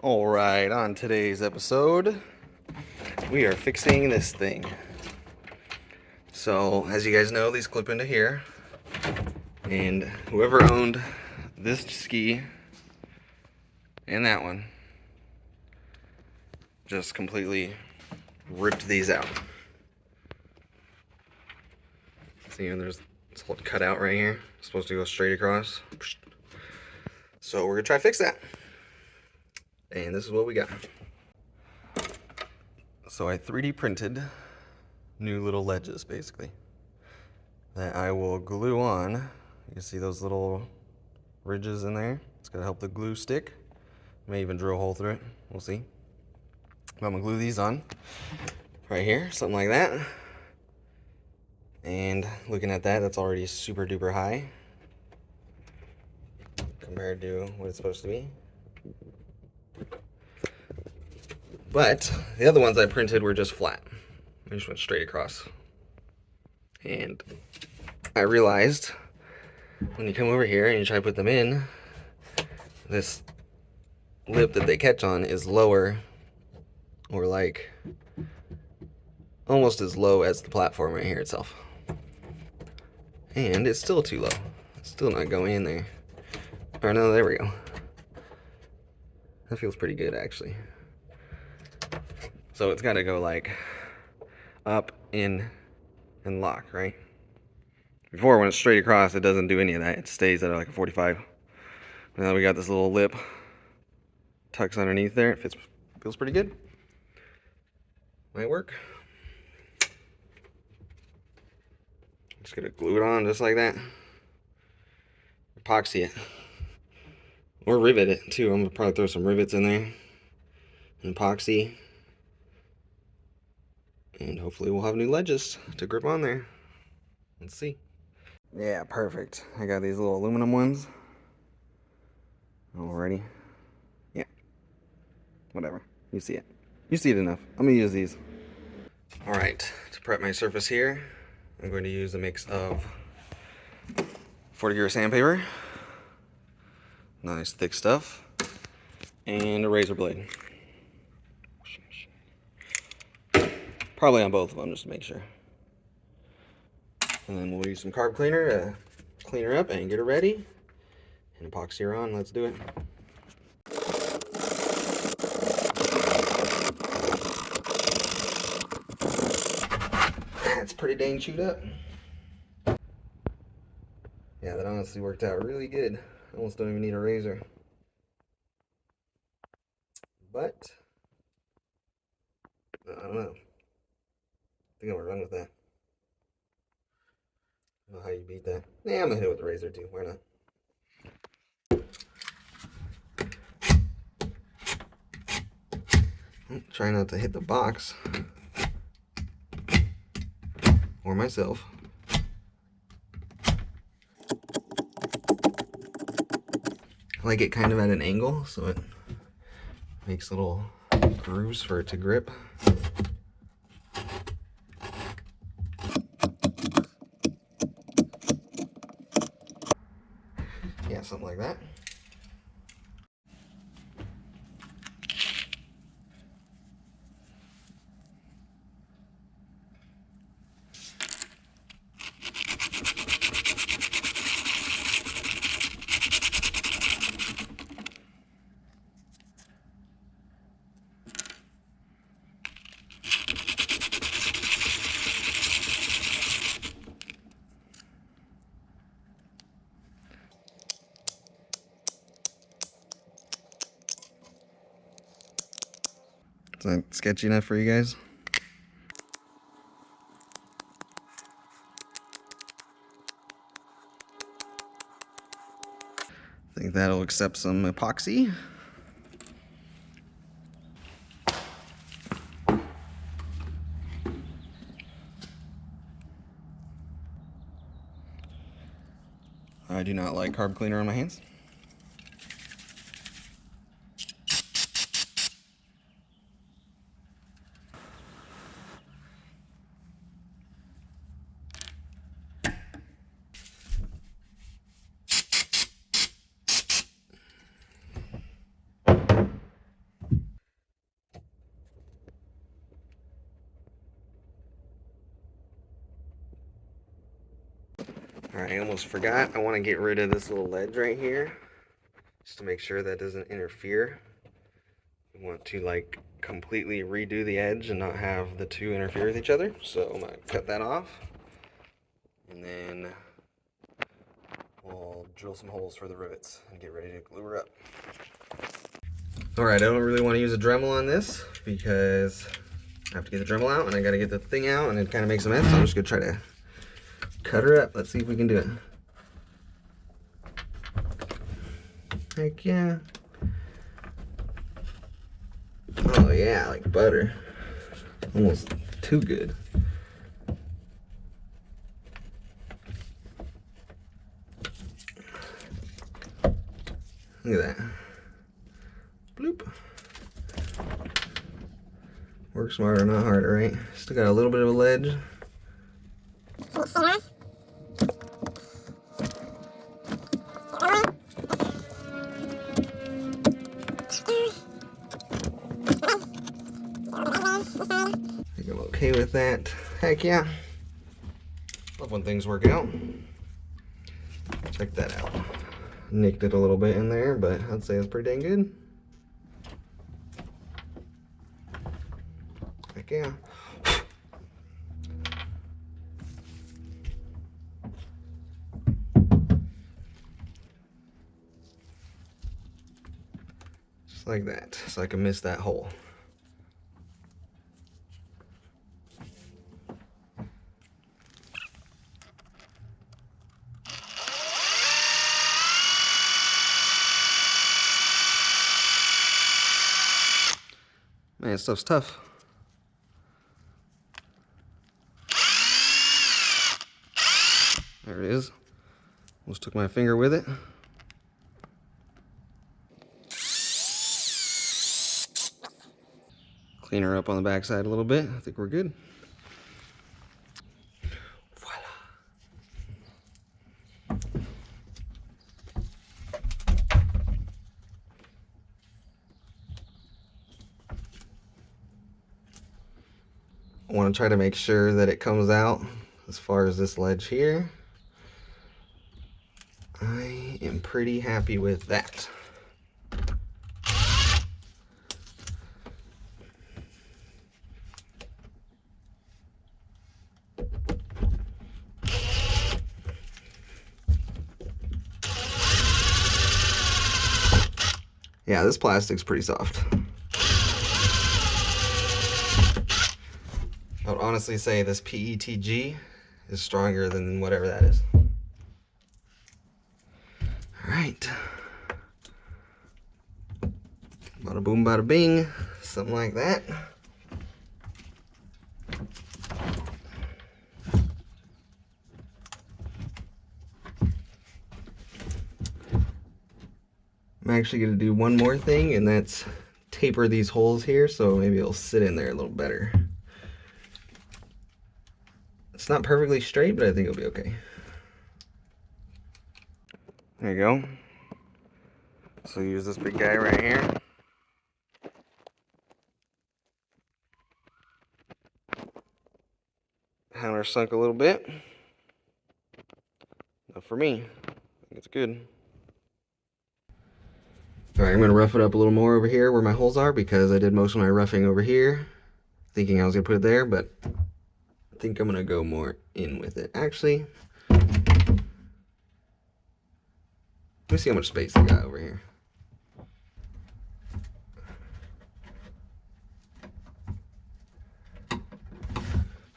Alright, on today's episode, we are fixing this thing. So, as you guys know, these clip into here. And whoever owned this ski and that one just completely ripped these out. See, there's this whole cutout right here. It's supposed to go straight across. So we're gonna try to fix that. And this is what we got. So I 3D printed new little ledges, basically, that I will glue on. You can see those little ridges in there. It's gonna help the glue stick. May even drill a hole through it. We'll see. But I'm gonna glue these on right here, something like that. And looking at that, that's already super duper high compared to what it's supposed to be. But the other ones I printed were just flat. I just went straight across. And I realized when you come over here and you try to put them in, this lip that they catch on is lower, or like almost as low as the platform right here itself. And it's still too low. It's still not going in there. Oh no, there we go. That feels pretty good actually. So it's got to go like up, in, and lock, right? Before, when it's straight across, it doesn't do any of that. It stays at like a 45. Now we got this little lip tucks underneath there. It feels pretty good. Might work. Just gonna glue it on just like that. Epoxy it. Or rivet it too. I'm gonna probably throw some rivets in there. And epoxy. And hopefully we'll have new ledges to grip on there. Let's see. Yeah, perfect. I got these little aluminum ones. Alrighty. Yeah. Whatever. You see it. You see it enough. I'm gonna use these. Alright, to prep my surface here, I'm going to use a mix of 40 grit sandpaper, nice thick stuff, and a razor blade. Probably on both of them just to make sure. And then we'll use some carb cleaner to clean her up and get her ready. And epoxy her on. Let's do it. That's pretty dang chewed up. Yeah, that honestly worked out really good. I almost don't even need a razor. But I don't know. I think I'm gonna run with that. I don't know how you beat that. Yeah, I'm gonna hit it with the razor too. Why not? Try not to hit the box or myself. I like it kind of at an angle so it makes little grooves for it to grip. Yeah, something like that. Is that sketchy enough for you guys? I think that'll accept some epoxy. I do not like carb cleaner on my hands. Alright, I almost forgot. I want to get rid of this little ledge right here, just to make sure that doesn't interfere. We want to like completely redo the edge and not have the two interfere with each other. So I'm going to cut that off. And then we'll drill some holes for the rivets and get ready to glue her up. Alright, I don't really want to use a Dremel on this because I have to get the Dremel out and I got to get the thing out and it kind of makes a mess. So I'm just going to try to cut her up. Let's see if we can do it. Heck yeah. Oh yeah, like butter. Almost too good. Look at that. Bloop. Work smarter, not harder, right? Still got a little bit of a ledge. I think I'm okay with that. Heck yeah. Love when things work out. Check that out. Nicked it a little bit in there, but I'd say it's pretty dang good. Heck yeah. Just like that, so I can miss that hole. Man, this stuff's tough. There it is. Almost took my finger with it. Clean her up on the backside a little bit. I think we're good. Voila. I want to try to make sure that it comes out as far as this ledge here. I am pretty happy with that. Yeah, this plastic's pretty soft. I would honestly say this PETG is stronger than whatever that is. Alright. Bada boom, bada bing. Something like that. I'm actually going to do one more thing, and that's taper these holes here so maybe it'll sit in there a little better. It's not perfectly straight, but I think it'll be okay. There you go. So use this big guy right here. Countersunk a little bit. Not for me. I think it's good. Alright, I'm going to rough it up a little more over here where my holes are because I did most of my roughing over here, thinking I was going to put it there, but I think I'm going to go more in with it. Actually, let me see how much space I got over here.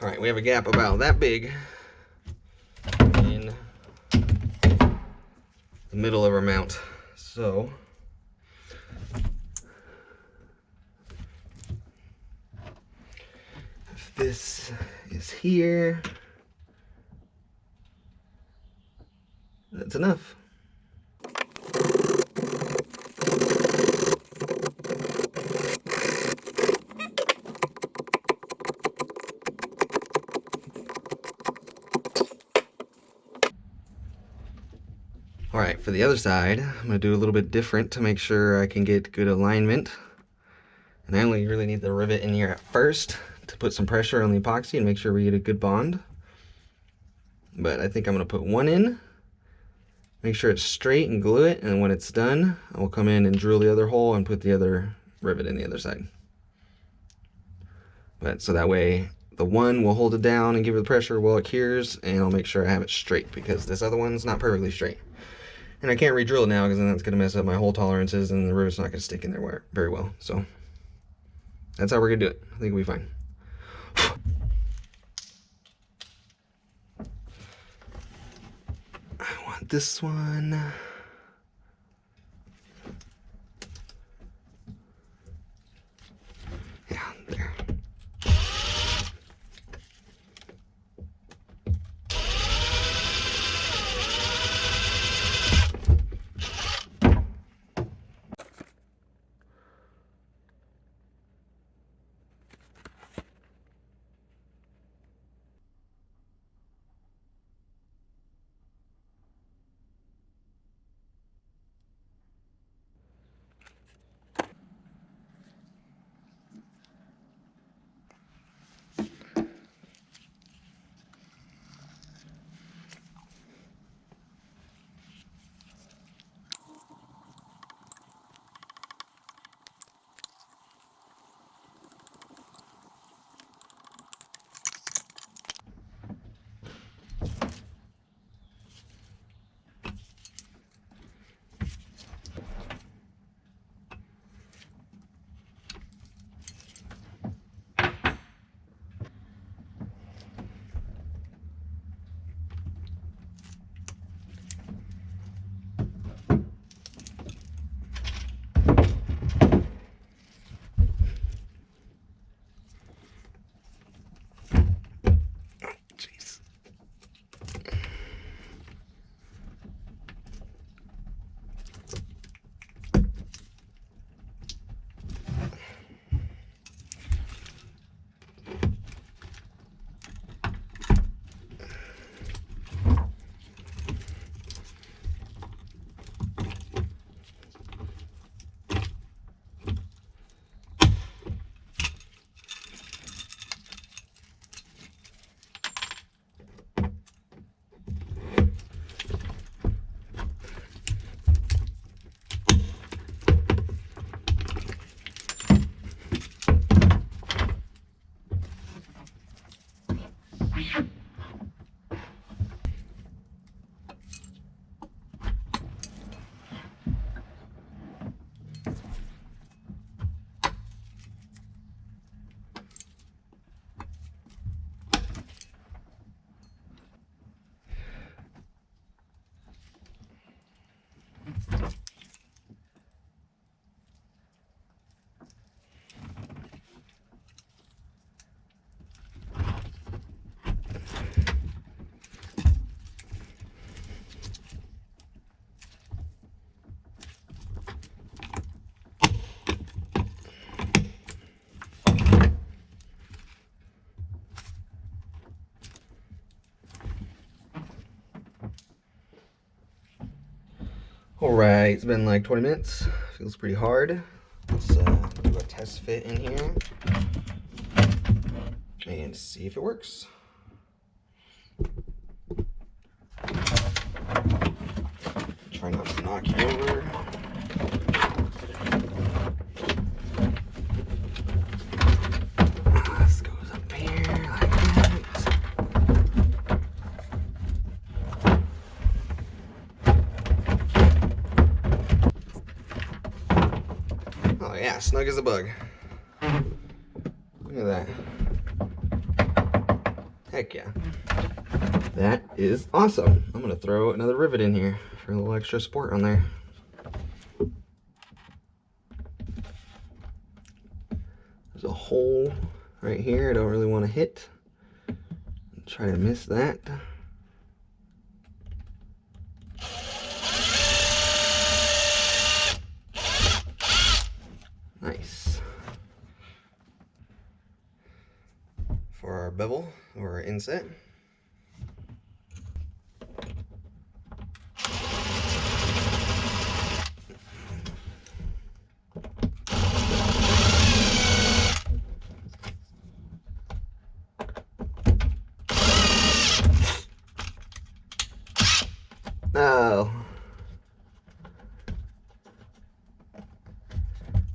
Alright, we have a gap about that big in the middle of our mount. So if this is here, that's enough. Alright, for the other side, I'm going to do a little bit different to make sure I can get good alignment. And I only really need the rivet in here at first to put some pressure on the epoxy and make sure we get a good bond. but I think I'm gonna put one in, make sure it's straight and glue it, and when it's done, I will come in and drill the other hole and put the other rivet in the other side. But so that way the one will hold it down and give it the pressure while it cures, and I'll make sure I have it straight because this other one's not perfectly straight. And I can't re-drill it now because then that's gonna mess up my hole tolerances and the rivet's not gonna stick in there very well. So that's how we're gonna do it. I think we'll be fine. I want this one. Yeah, there. All right, it's been like 20 minutes. Feels pretty hard. Let's do a test fit in here and see if it works. Try not to knock you over. This goes up here like that. Oh yeah, snug as a bug. Look at that. Heck yeah. That is awesome. I'm gonna throw another rivet in here for a little extra support on there. There's a hole right here I don't really want to hit. Try to miss that. Nice. For our bevel or our inset.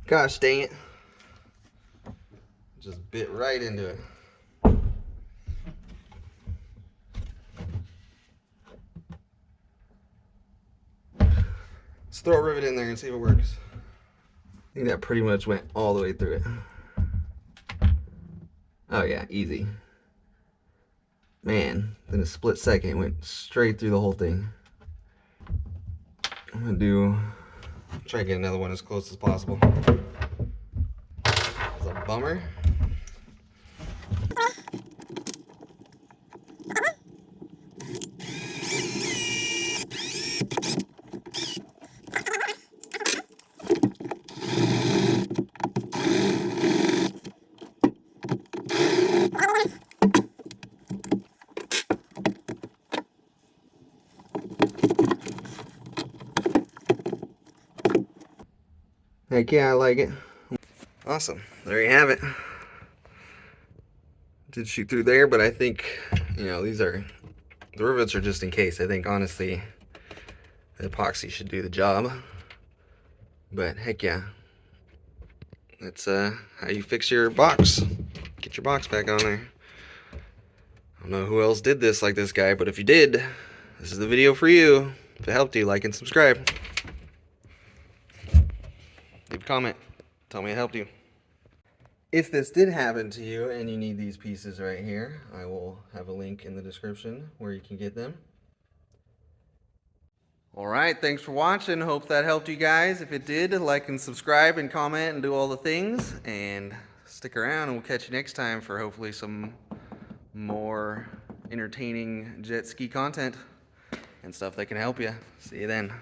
Gosh dang it. Just bit right into it. Let's throw a rivet in there and see if it works. I think that pretty much went all the way through it. Oh yeah, easy. Man, in a split second, it went straight through the whole thing. I'm gonna try to get another one as close as possible. It's a bummer. Heck yeah, I like it. Awesome. There you have it. Did shoot through there, but I think, the rivets are just in case. I think, honestly, the epoxy should do the job. But heck yeah. That's how you fix your box. Get your box back on there. I don't know who else did this like this guy, but if you did, this is the video for you. If it helped you, like and subscribe. Leave a comment. Tell me it helped you. If this did happen to you and you need these pieces right here, I will have a link in the description where you can get them. Alright, thanks for watching. Hope that helped you guys. If it did, like and subscribe and comment and do all the things. And stick around and we'll catch you next time for hopefully some more entertaining jet ski content and stuff that can help you. See you then.